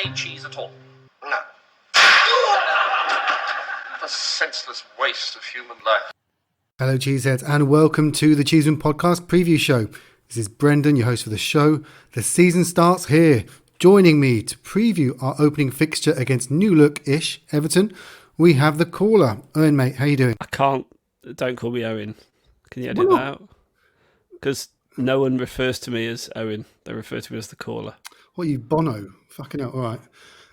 any cheese at all? No. What a senseless waste of human life. Hello, Cheeseheads, and welcome to the Cheeseman Podcast Preview Show. This is Brendan, your host for the show. The season starts here. Joining me to preview our opening fixture against new look-ish Everton, we have the caller. Owen, mate, how you doing? I can't. Don't call me Owen. Can you edit that out? Because no one refers to me as Owen. They refer to me as the caller. What are you, Bono? Fucking hell, all right.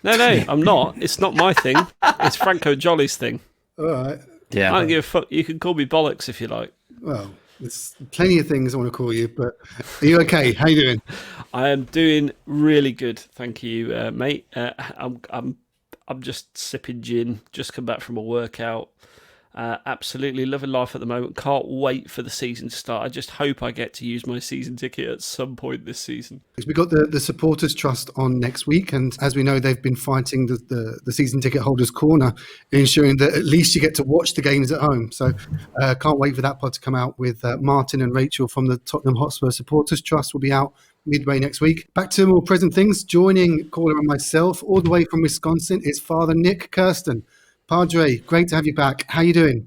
No, I'm not. It's not my thing. It's Franco Jolly's thing. All right. Yeah. I don't give a fuck. You can call me bollocks if you like. Well, there's plenty of things I want to call you, but are you okay? How you doing? I am doing really good, thank you, mate. I'm just sipping gin. Just come back from a workout. Absolutely loving life at the moment. Can't wait for the season to start. I just hope I get to use my season ticket at some point this season. We've got the Supporters Trust on next week, and as we know, they've been fighting the season ticket holders' corner, ensuring that at least you get to watch the games at home. So can't wait for that pod to come out with Martin and Rachel from the Tottenham Hotspur Supporters Trust will be out midway next week. Back to more present things. Joining caller and myself all the way from Wisconsin is Father Nick Kirsten. Padre, great to have you back. How you doing?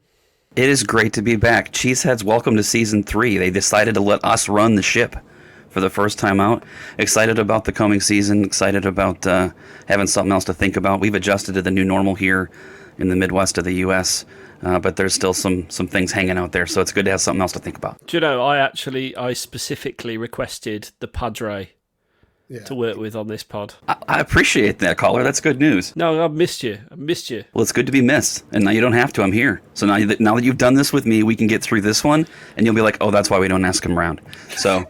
It is great to be back. Cheeseheads, welcome to Season 3. They decided to let us run the ship for the first time out. Excited about the coming season. Excited about having something else to think about. We've adjusted to the new normal here in the Midwest of the U.S., but there's still some things hanging out there, so it's good to have something else to think about. Do you know, I specifically requested the Padre to work with on this pod. I appreciate that, caller. That's good news. No, I've missed you. Well, it's good to be missed, and now you don't have to. I'm here. So now that you've done this with me, we can get through this one, and you'll be like, oh, that's why we don't ask him around. So,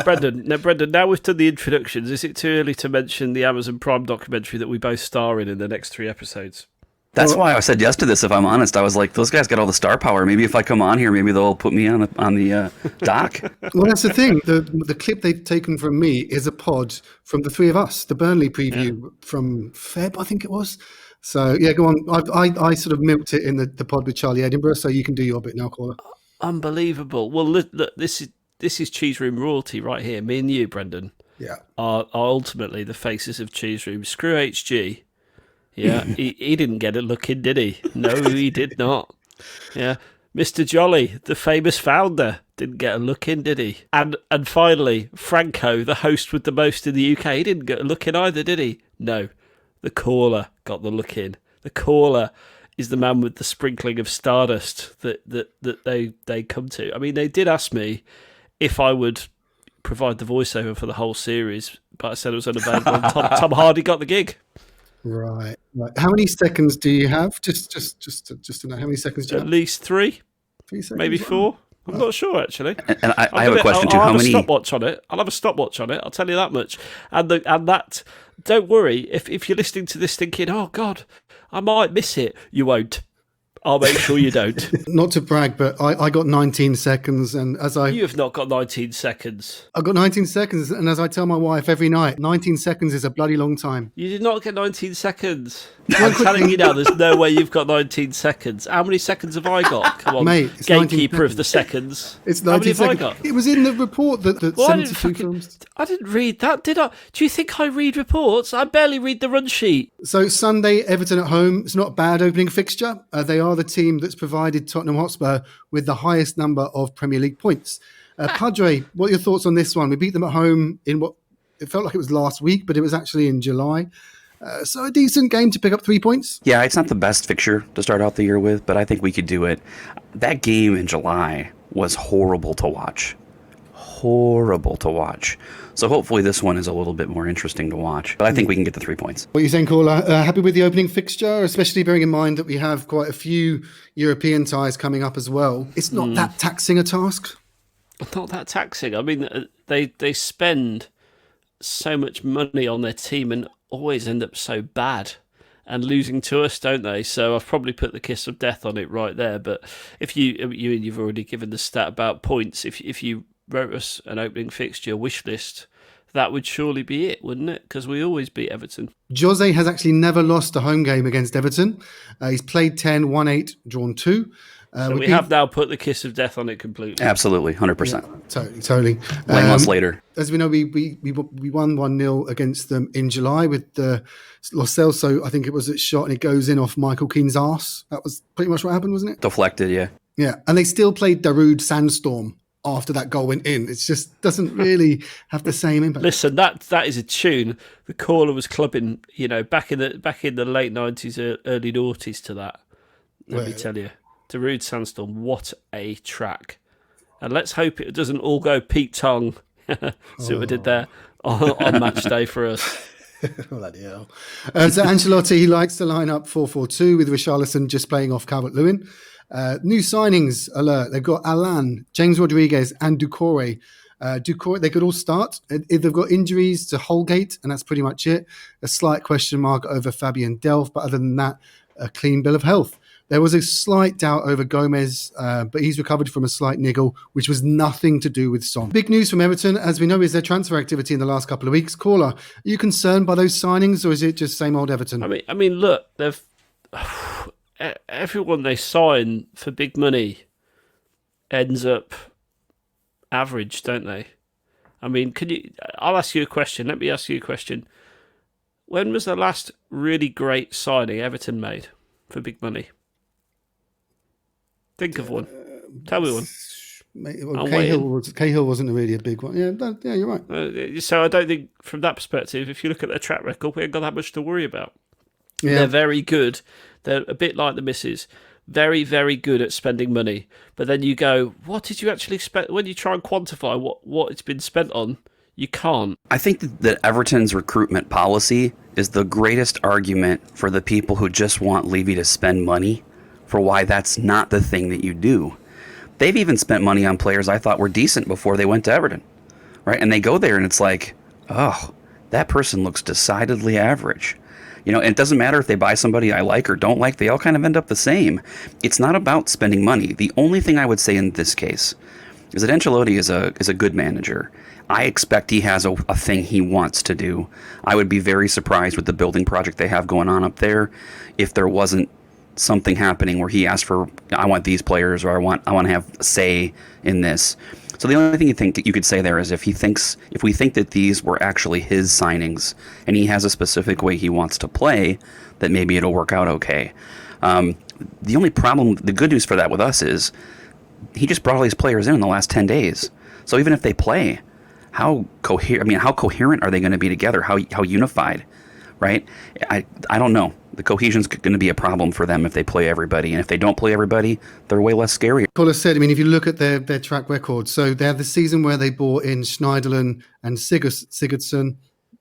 Brendan, now we've done the introductions. Is it too early to mention the Amazon Prime documentary that we both star in the next 3 episodes? That's why I said yes to this, if I'm honest. I was like, those guys got all the star power. Maybe if I come on here, maybe they'll put me on the dock. Well, that's the thing. The clip they've taken from me is a pod from the three of us, the Burnley preview from Feb, I think it was. So, yeah, go on. I sort of milked it in the pod with Charlie Edinburgh, so you can do your bit now, caller. Unbelievable. Well, look, this is Cheese Room royalty right here. Me and you, Brendan, are ultimately the faces of Cheese Room. Screw HG. Yeah, he didn't get a look in, did he? No, he did not. Yeah, Mr. Jolly, the famous founder, didn't get a look in, did he? And finally, Franco, the host with the most in the UK, he didn't get a look in either, did he? No, the caller got the look in. The caller is the man with the sprinkling of stardust that they come to. I mean, they did ask me if I would provide the voiceover for the whole series, but I said it was unavailable. And Tom Hardy got the gig. Right. How many seconds do you have? Just to know, how many seconds do you have? At least 3. 3 seconds. Maybe 4. I'm not sure, actually. And I have a question too. I'll How have many? I'll have a stopwatch on it. I'll tell you that much. And that. Don't worry if you're listening to this thinking, oh God, I might miss it. You won't. I'll make sure you don't. Not to brag, but I got 19 seconds, and You have not got 19 seconds. I got 19 seconds, and as I tell my wife every night, 19 seconons is a bloody long time. You did not get 19 seconds. I'm telling you now, there's no way you've got 19 seconds. How many seconds have I got? Come on, mate, it's gatekeeper of the seconds. It's 19 How many seconds. have I got? It was in the report that 72 films. I didn't read that, did I? Do you think I read reports? I barely read the run sheet. So Sunday, Everton at home. It's not a bad opening fixture. They are the team that's provided Tottenham Hotspur with the highest number of Premier League points. Padre, what are your thoughts on this one? We beat them at home in what it felt like it was last week, but it was actually in July. So a decent game to pick up 3 points. Yeah, it's not the best fixture to start out the year with, but I think we could do it. That game in July was horrible to watch. So hopefully this one is a little bit more interesting to watch. But I think we can get the 3 points. What are you saying, caller? Happy with the opening fixture, especially bearing in mind that we have quite a few European ties coming up as well. It's not that taxing a task. Not that taxing. I mean, they spend so much money on their team and always end up so bad and losing to us, don't they? So I've probably put the kiss of death on it right there. But if you've already given the stat about points, if you wrote us an opening fixture wish list, that would surely be it, wouldn't it? Because we always beat Everton. Jose has actually never lost a home game against Everton. He's played 10, won 8, drawn 2. So we have now put the kiss of death on it completely. Absolutely, 100%. Yeah, totally. Blame us later. As we know, we won 1-0 against them in July with the Lo Celso, I think it was, a shot and it goes in off Michael Keane's arse. That was pretty much what happened, wasn't it? Deflected, yeah. Yeah, and they still played Darude Sandstorm after that goal went in. It just doesn't really have the same impact. Listen, that is a tune. The caller was clubbing, back in the late 90s, early noughties to that. Let me tell you. Darude Sandstorm, what a track. And let's hope it doesn't all go Pete Tong. See what we did there on match day for us. Bloody hell. So Ancelotti, he likes to line up 4-4-2 with Richarlison just playing off Calvert-Lewin. New signings alert. They've got Alan, James Rodriguez, and Doucouré. Doucouré, they could all start. If they've got injuries to Holgate, and that's pretty much it. A slight question mark over Fabian Delph, but other than that, a clean bill of health. There was a slight doubt over Gomez, but he's recovered from a slight niggle, which was nothing to do with Son. Big news from Everton, as we know, is their transfer activity in the last couple of weeks. Caller, are you concerned by those signings, or is it just same old Everton? I mean, look, they've everyone they sign for big money ends up average, don't they? I mean, I'll ask you a question. Let me ask you a question. When was the last really great signing Everton made for big money? Think of one. Tell me one. Well, Cahill wasn't really a big one. Yeah, you're right. So I don't think, from that perspective, if you look at their track record, we ain't got that much to worry about. Yeah. They're very good. They're a bit like the missus. Very, very good at spending money. But then you go, what did you actually spend? When you try and quantify what it's been spent on, you can't. I think that Everton's recruitment policy is the greatest argument for the people who just want Levy to spend money for why that's not the thing that you do. They've even spent money on players I thought were decent before they went to Everton, right? And they go there and it's like, oh, that person looks decidedly average. And it doesn't matter if they buy somebody I like or don't like, they all kind of end up the same. It's not about spending money. The only thing I would say in this case is that Ancelotti is a good manager. I expect he has a thing he wants to do. I would be very surprised with the building project they have going on up there if there wasn't something happening where he asked for, I want these players, or I want to have a say in this. So the only thing you could say there is if we think that these were actually his signings and he has a specific way he wants to play, that maybe it'll work out okay. The only problem, the good news for that with us is he just brought all these players in the last 10 days. So even if they play, how coherent are they going to be together? How unified, right? I don't know. The cohesion's going to be a problem for them if they play everybody. And if they don't play everybody, they're way less scary. Paula said, if you look at their track record, so they have the season where they bought in Schneiderlin and Sigurdsson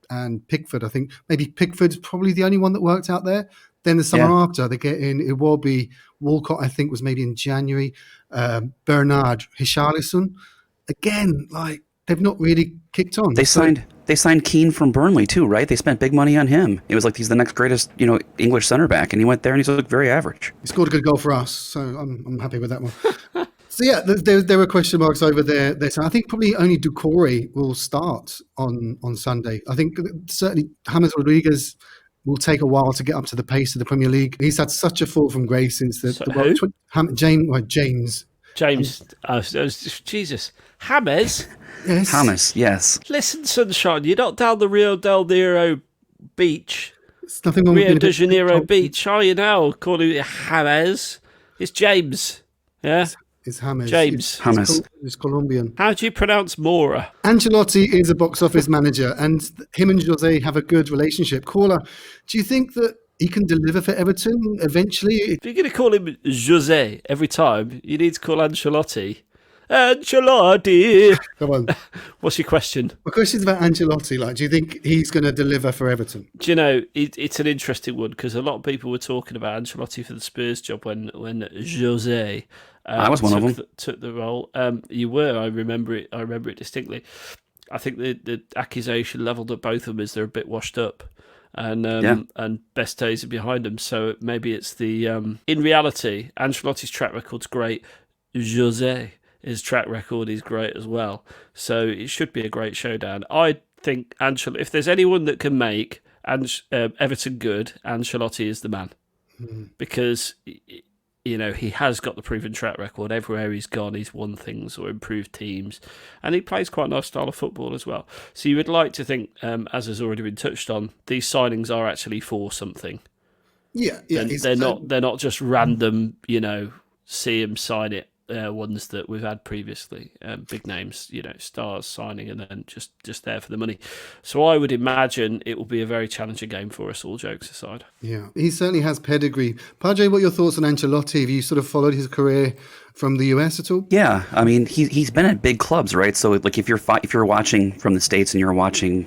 and Pickford. I think maybe Pickford's probably the only one that worked out there. Then the summer after, they get in Iwobi, Walcott, I think was maybe in January, Bernard, Richarlison. Again, they've not really kicked on. They signed Keane from Burnley too, right? They spent big money on him. It was like he's the next greatest, English center back, and he went there and he's looked very average. He scored a good goal for us, so I'm happy with that one. So yeah, there were question marks over there. I think probably only Doucouré will start on Sunday. I think certainly James Rodriguez will take a while to get up to the pace of the Premier League. He's had such a fall from grace since James. Jesus. James? Yes. James, yes. Listen, sunshine, you're not down the Rio de Janeiro beach. It's nothing wrong Rio with de Janeiro beach, are you now? Calling it James. It's James. Yeah? It's James. James. He's Colombian. How do you pronounce Mora? Ancelotti is a box office manager, and him and Jose have a good relationship. Caller, do you think that he can deliver for Everton eventually? If you're going to call him Jose every time, you need to call Ancelotti. Ancelotti! Come on. What's your question? My question is about Ancelotti. Do you think he's going to deliver for Everton? Do you know, it's an interesting one because a lot of people were talking about Ancelotti for the Spurs job when Jose I was one of them. Took the role. You were. I remember it. I remember it distinctly. I think the accusation levelled at both of them is they're a bit washed up, and best days are behind them. So maybe it's the. In reality, Ancelotti's track record's great. His track record is great as well. So it should be a great showdown. I think if there's anyone that can make Everton good, Ancelotti is the man, because he has got the proven track record. Everywhere he's gone, he's won things or improved teams. And he plays quite a nice style of football as well. So you would like to think, as has already been touched on, these signings are actually for something. Yeah. They're not just random, see him sign it. Ones that we've had previously, big names, stars signing and then just there for the money. So I would imagine it will be a very challenging game for us, all jokes aside. Yeah, he certainly has pedigree. Padre, what are your thoughts on Ancelotti? Have you sort of followed his career from the US at all? Yeah, I mean, he's been at big clubs, right? So like if you're watching from the States and you're watching,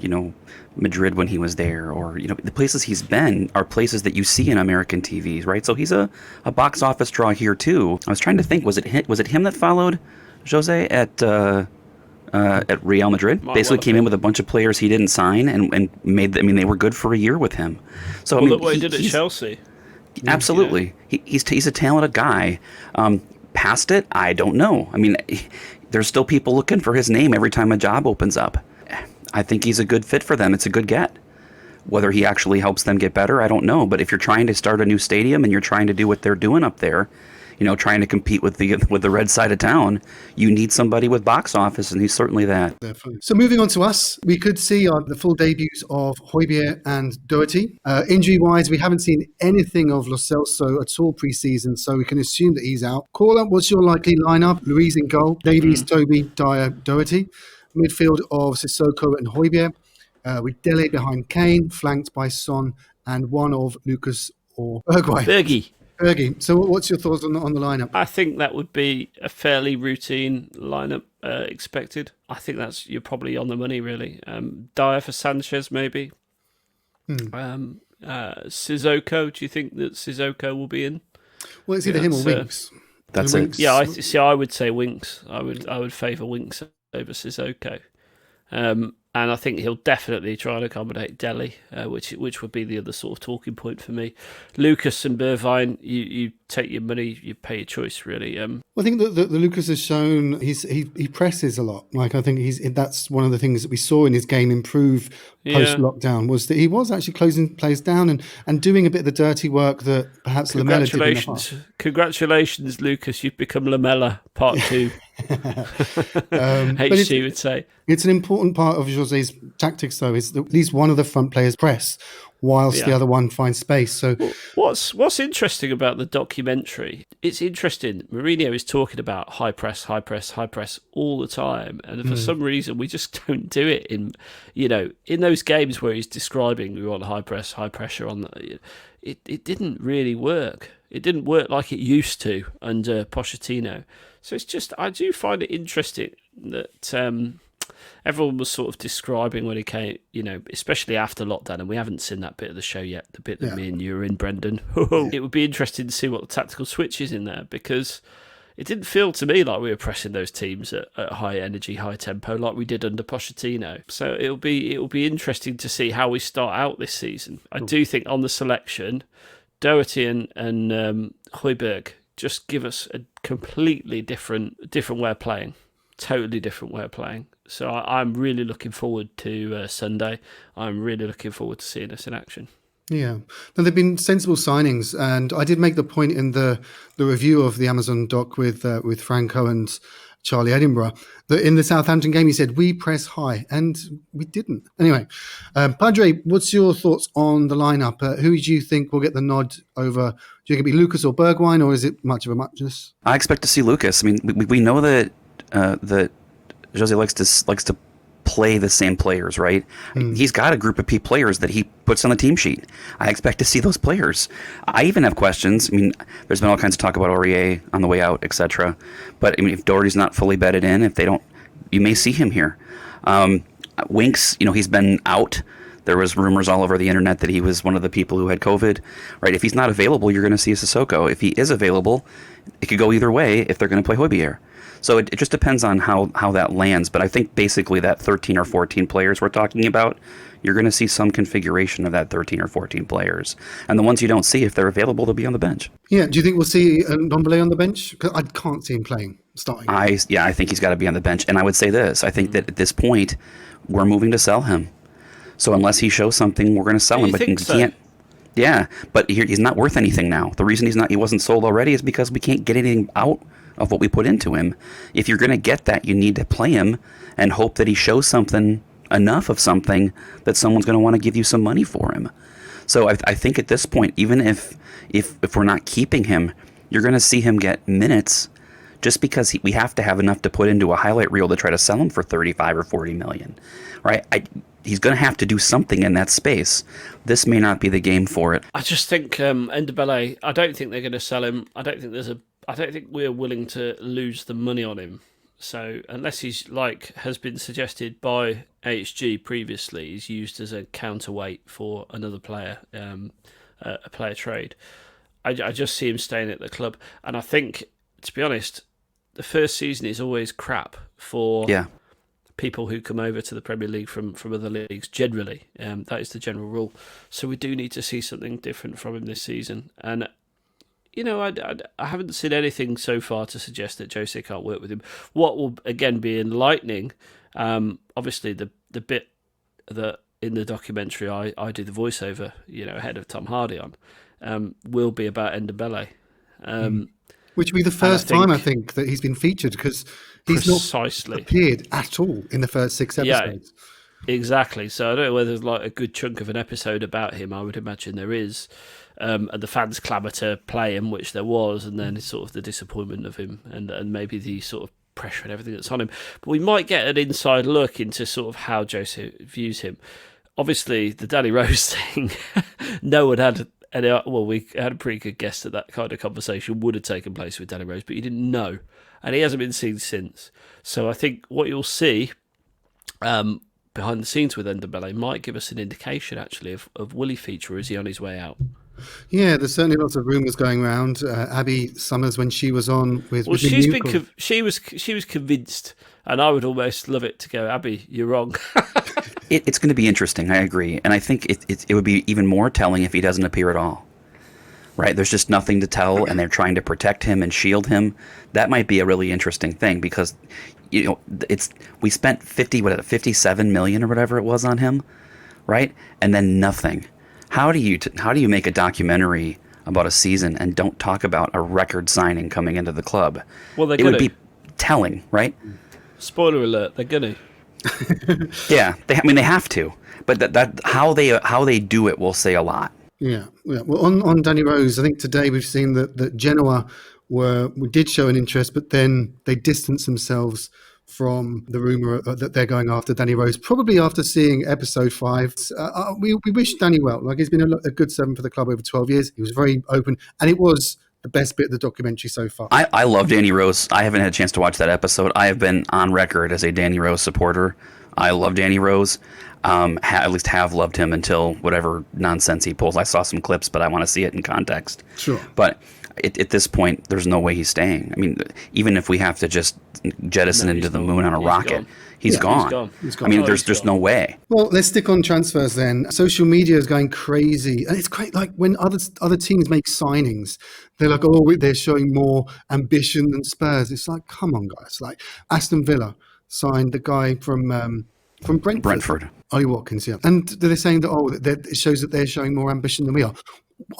Madrid when he was there, or the places he's been are places that you see in American TVs, right? So he's a box office draw here too. I was trying to think, was it him that followed Jose at Real Madrid? Basically came in with a bunch of players he didn't sign and made. They were good for a year with him. So look what he did at Chelsea. Absolutely, he's a talented guy. Past it, I don't know. I mean, there's still people looking for his name every time a job opens up. I think he's a good fit for them. It's a good get. Whether he actually helps them get better, I don't know. But if you're trying to start a new stadium and you're trying to do what they're doing up there, trying to compete with the red side of town, you need somebody with box office, and he's certainly that. Definitely. So moving on to us, we could see the full debuts of Højbjerg and Doherty. Injury-wise, we haven't seen anything of Lo Celso at all pre-season, so we can assume that he's out. Caller, what's your likely lineup? Luiz in goal, Davies, Toby, Dyer, Doherty. Midfield of Sissoko and Højbjerg, with Dele behind Kane, flanked by Son, and one of Lucas or Bergie. So what's your thoughts on the lineup? I think that would be a fairly routine lineup expected. I think you're probably on the money, really. Dyer for Sanchez, maybe. Sissoko, do you think that Sissoko will be in? Well, it's either him or Winks. That's it. Yeah, I would say Winks. I would favour Winks over Sissoko. And I think he'll definitely try and accommodate Dele, which would be the other sort of talking point for me. Lucas and Bergwijn, you take your money, you pay your choice, really. Well, I think that the Lucas has shown he presses a lot. Like, I think that's one of the things that we saw in his game improve post-lockdown, was that he was actually closing players down and doing a bit of the dirty work that perhaps Lamela did in the past. Congratulations, Lucas. You've become Lamela Part 2. HG would say. It's an important part of Jose's tactics, though, is that at least one of the front players press whilst the other one finds space. So, what's interesting about the documentary? It's interesting. Mourinho is talking about high press all the time, and for some reason we just don't do it in those games where he's describing we want high press, high pressure on the. It didn't really work. It didn't work like it used to under Pochettino. So it's just, I do find it interesting that everyone was sort of describing when he came, especially after lockdown, and we haven't seen that bit of the show yet, the bit that me and you are in, Brendan. It would be interesting to see what the tactical switch is in there, because it didn't feel to me like we were pressing those teams at high energy, high tempo like we did under Pochettino. So it'll be interesting to see how we start out this season. I do think on the selection, Doherty and Højbjerg just give us a completely different way of playing. Totally different way of playing. So I'm really looking forward to Sunday. I'm really looking forward to seeing us in action. Yeah. Now, they've been sensible signings, and I did make the point in the review of the Amazon doc with Franco and Charlie Edinburgh that in the Southampton game he said, we press high, and we didn't. Anyway, Padre, what's your thoughts on the lineup? Who do you think will get the nod over? Do you think it'll be Lucas or Bergwijn, or is it much of a muchness? I expect to see Lucas. I mean, we know that that Jose likes to play the same players, right? He's got a group of players that he puts on the team sheet. I expect to see those players. I even have questions. I mean, there's been all kinds of talk about Aurier on the way out, etc. But I mean, if Doherty's not fully bedded in, if they don't, you may see him here. Winks, he's been out. There was rumors all over the internet that he was one of the people who had COVID, right? If he's not available, you're going to see a Sissoko. If he is available, it could go either way if they're going to play Højbjerg. So it just depends on how that lands. But I think basically that 13 or 14 players we're talking about, you're going to see some configuration of that 13 or 14 players. And the ones you don't see, if they're available, they'll be on the bench. Yeah. Do you think we'll see Ndombele on the bench? Because I can't see him starting. I think he's got to be on the bench. And I would say this. I think that at this point, we're moving to sell him. So unless he shows something, we're going to sell him. But he can't. Yeah, but he's not worth anything now. The reason he wasn't sold already is because we can't get anything out of what we put into him. If you're going to get that, you need to play him and hope that he shows something, enough of something, that someone's going to want to give you some money for him. So I think at this point, even if we're not keeping him, you're going to see him get minutes just because we have to have enough to put into a highlight reel to try to sell him for 35 or 40 million, right? He's going to have to do something in that space. This may not be the game for it. I just think Ndombele, I don't think they're going to sell him. I don't think we're willing to lose the money on him. So unless he's has been suggested by HG previously, he's used as a counterweight for another player, a player trade. I just see him staying at the club, and I think, to be honest, the first season is always crap for people who come over to the Premier League from other leagues. Generally, that is the general rule. So we do need to see something different from him this season, and. I haven't seen anything so far to suggest that Jose can't work with him. What will, again, be enlightening, obviously the bit that in the documentary I do the voiceover, ahead of Tom Hardy on, will be about Ndombele. Which will be the first time, I think, that he's been featured, because he's not appeared at all in the first 6 episodes. Yeah, exactly. So I don't know whether there's a good chunk of an episode about him. I would imagine there is. And the fans clamour to play him, which there was, and then it's sort of the disappointment of him and maybe the sort of pressure and everything that's on him. But we might get an inside look into sort of how Jose views him. Obviously, the Danny Rose thing, no one had any... Well, we had a pretty good guess that kind of conversation would have taken place with Danny Rose, but he didn't know. And he hasn't been seen since. So I think what you'll see... behind the scenes with Ndombele might give us an indication, actually, of will he feature, or is he on his way out? Yeah, there's certainly lots of rumours going around. Abby Summers, when she was on with... Well, she was convinced, and I would almost love it to go, Abby, you're wrong. It's going to be interesting, I agree. And I think it would be even more telling if he doesn't appear at all. Right? There's just nothing to tell, and they're trying to protect him and shield him. That might be a really interesting thing, because... we spent 57 million or whatever it was on him, right? And then nothing. How do you make a documentary about a season and don't talk about a record signing coming into the club? Well, it would be telling, right? Spoiler alert: they're gonna. Yeah, they have to. But that how they do it will say a lot. Yeah. Well, on Danny Rose, I think today we've seen that Genoa did show an interest, but then they distanced themselves from the rumour that they're going after Danny Rose, probably after seeing episode 5. We wish Danny well. He's been a good servant for the club over 12 years. He was very open, and it was the best bit of the documentary so far. I love Danny Rose. I haven't had a chance to watch that episode. I have been on record as a Danny Rose supporter. I love Danny Rose. At least have loved him until whatever nonsense he pulls. I saw some clips, but I want to see it in context. Sure. But at this point, there's no way he's staying. I mean, even if we have to just jettison into the moon on a rocket, he's gone. I mean, there's no way. Well, let's stick on transfers then. Social media is going crazy, and it's great. Like when other teams make signings, they're like, oh, they're showing more ambition than Spurs. It's like, come on, guys. Like Aston Villa signed the guy from Brentford. Ollie Watkins, yeah. And they're saying that it shows that they're showing more ambition than we are.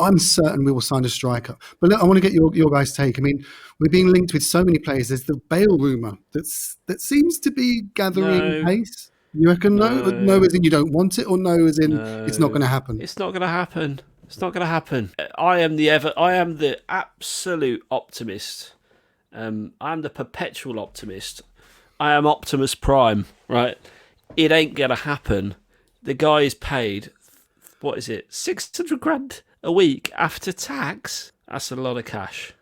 I'm certain we will sign a striker. But I want to get your guys' take. I mean, we're being linked with so many players. There's the Bale rumour that seems to be gathering pace. You reckon no as in you don't want it, or no as in it's not going to happen? It's not going to happen. It's not going to happen. I am the absolute optimist. I am the perpetual optimist. I am Optimus Prime, right? It ain't going to happen. The guy is paid, what is it, 600 grand a week after tax? That's a lot of cash.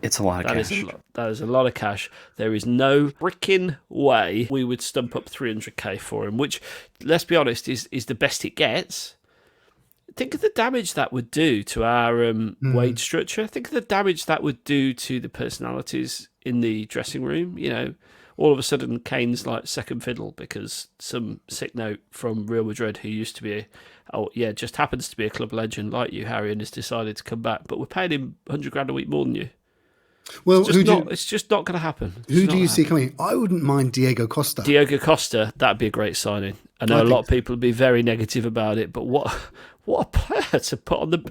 It's a lot of cash. That is a lot of cash. There is no freaking way we would stump up 300k for him, which, let's be honest, is the best it gets. Think of the damage that would do to our wage structure. Think of the damage that would do to the personalities in the dressing room. You know, all of a sudden Kane's like second fiddle because some sick note from Real Madrid, who used to be just happens to be a club legend like you, Harry, and has decided to come back. But we're paying him 100 grand a week more than you. Well, it's just not going to happen. Who do you see coming? I wouldn't mind Diego Costa. Diego Costa, that'd be a great signing. I know a lot of people would be very negative about it, but what a player to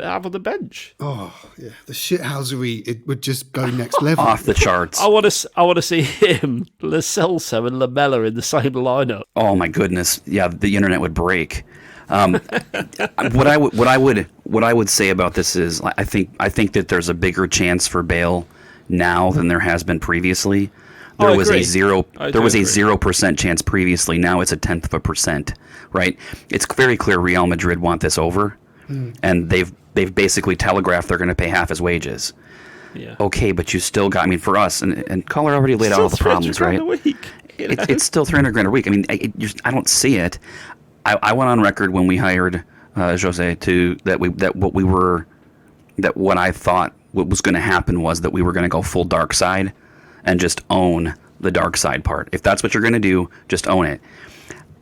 have on the bench. Oh, yeah. The shithousery, it would just go next level. Off the charts. I want to see him, Lo Celso and Lamella in the same lineup. Oh my goodness. Yeah, the internet would break. What I would say about this is I think that there's a bigger chance for Bale now than there has been previously. There was a 0% chance previously. Now it's 0.1%, right? It's very clear Real Madrid want this over, and they've basically telegraphed they're going to pay half his wages. Yeah. Okay, but you still got. I mean, for us, and Caller already laid out all the problems, right? It's still $300,000 a week. I mean, I don't see it. I went on record when we hired Jose what I thought what was going to happen was that we were going to go full dark side and just own the dark side part. If that's what you're going to do, just own it.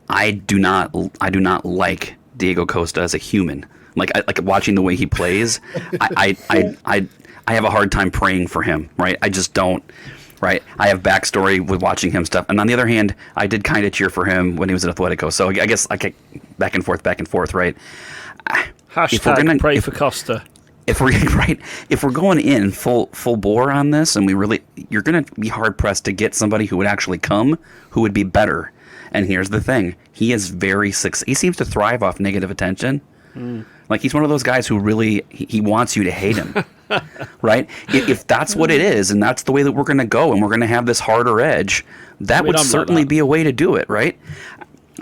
I do not like Diego Costa as a human. Like watching the way he plays, I have a hard time praying for him, right? I just don't, right? I have backstory with watching him stuff. And on the other hand, I did kind of cheer for him when he was at Atletico. So I guess I get back and forth, right? Hashtag pray for Costa. If we're going in full bore on this, and you're going to be hard pressed to get somebody who would actually come, who would be better. And here's the thing: he is he seems to thrive off negative attention. Like he's one of those guys who really he wants you to hate him, right? If that's what it is, and that's the way that we're going to go, and we're going to have this harder edge, that would certainly be a way to do it, right?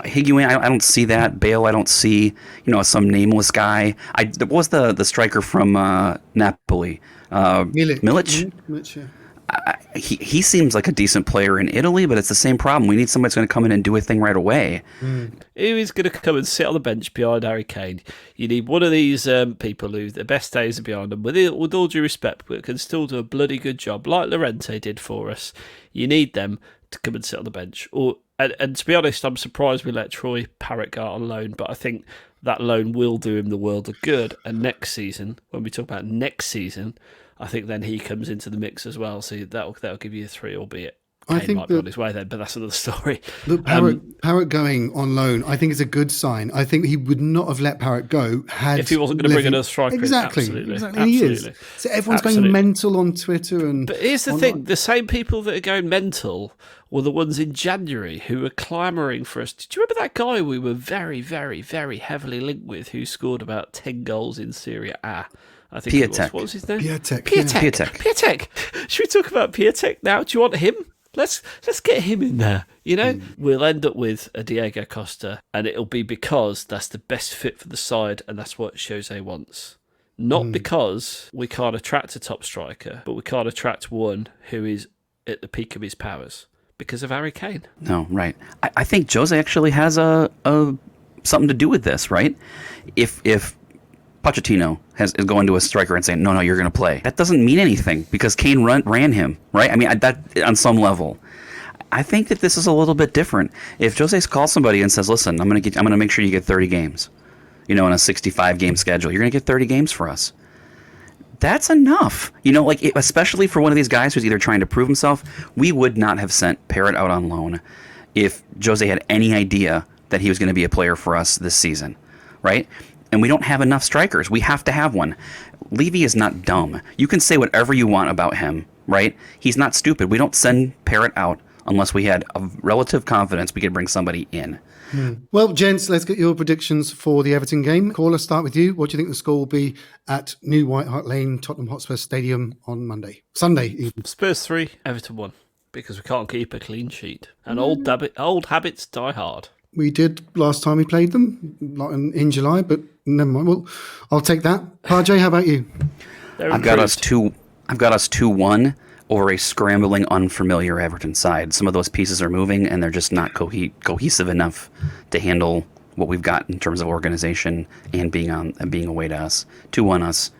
Higuain, I don't see that. Bale, I don't see, some nameless guy. What was the striker from Napoli? Milic? Milic, yeah. He seems like a decent player in Italy, but it's the same problem. We need somebody that's going to come in and do a thing right away. Who is going to come and sit on the bench behind Harry Kane? You need one of these people who the best days are behind them, with all due respect, but can still do a bloody good job, like Llorente did for us. You need them to come and sit on the bench. And to be honest, I'm surprised we let Troy Parrott go out on loan, but I think that loan will do him the world of good. And next season, when we talk about next season, I think then he comes into the mix as well. So that'll give you 3, albeit Kane might be on his way then, but that's another story. Look, Parrott going on loan, I think is a good sign. I think he would not have let Parrott go if he wasn't going to bring another striker. Exactly. He is. So everyone's going mental on Twitter. But here's the thing: the same people that are going mental were the ones in January who were clamouring for us. Did you remember that guy we were very, very, very heavily linked with, who scored about 10 goals in Serie A? I think it was. What was his name? Piatek. Should we talk about Piatek now? Do you want him? Let's get him in there. We'll end up with a Diego Costa, and it'll be because that's the best fit for the side, and that's what Jose wants. Not because we can't attract a top striker, but we can't attract one who is at the peak of his powers because of Harry Kane. No, right. I think Jose actually has a something to do with this, right? If Pochettino is going to a striker and saying, no, you're going to play. That doesn't mean anything because Kane ran him, right? I mean, that on some level. I think that this is a little bit different. If Jose calls somebody and says, listen, I'm going to make sure you get 30 games, in a 65-game schedule. You're going to get 30 games for us. That's enough. Especially for one of these guys who's either trying to prove himself. We would not have sent Parrott out on loan if Jose had any idea that he was going to be a player for us this season, right? And we don't have enough strikers. We have to have one. Levy is not dumb. You can say whatever you want about him, right? He's not stupid. We don't send Parrott out unless we had a relative confidence we could bring somebody in. Well, gents, let's get your predictions for the Everton game. Caller, start with you. What do you think the score will be at New White Hart Lane, Tottenham Hotspur Stadium on Sunday even? Spurs 3, Everton 1, because we can't keep a clean sheet. And old habits die hard. We did last time we played them, like in July, but never mind. Well, I'll take that. Padre, how about you? I've got us 2-1 over a scrambling, unfamiliar Everton side. Some of those pieces are moving, and they're just not cohesive enough to handle what we've got in terms of organization and being away to us. 2-1 us,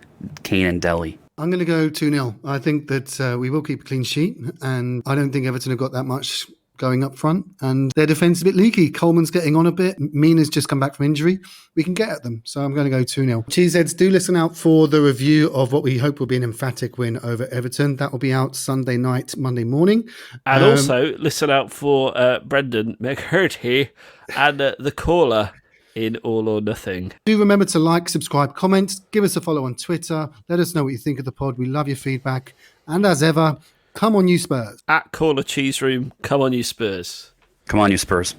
Kane and Delhi. I'm going to go 2-0. I think that we will keep a clean sheet, and I don't think Everton have got that much going up front, and their defence a bit leaky. Coleman's getting on a bit. Mina's just come back from injury. We can get at them. So I'm going to go 2-0. Cheeseheads, do listen out for the review of what we hope will be an emphatic win over Everton. That will be out Sunday night, Monday morning. And also listen out for Brendan McHurdy and the caller in All or Nothing. Do remember to like, subscribe, comment, give us a follow on Twitter. Let us know what you think of the pod. We love your feedback. And as ever, come on you Spurs. At Caller Cheese Room, come on you Spurs. Come on, you Spurs.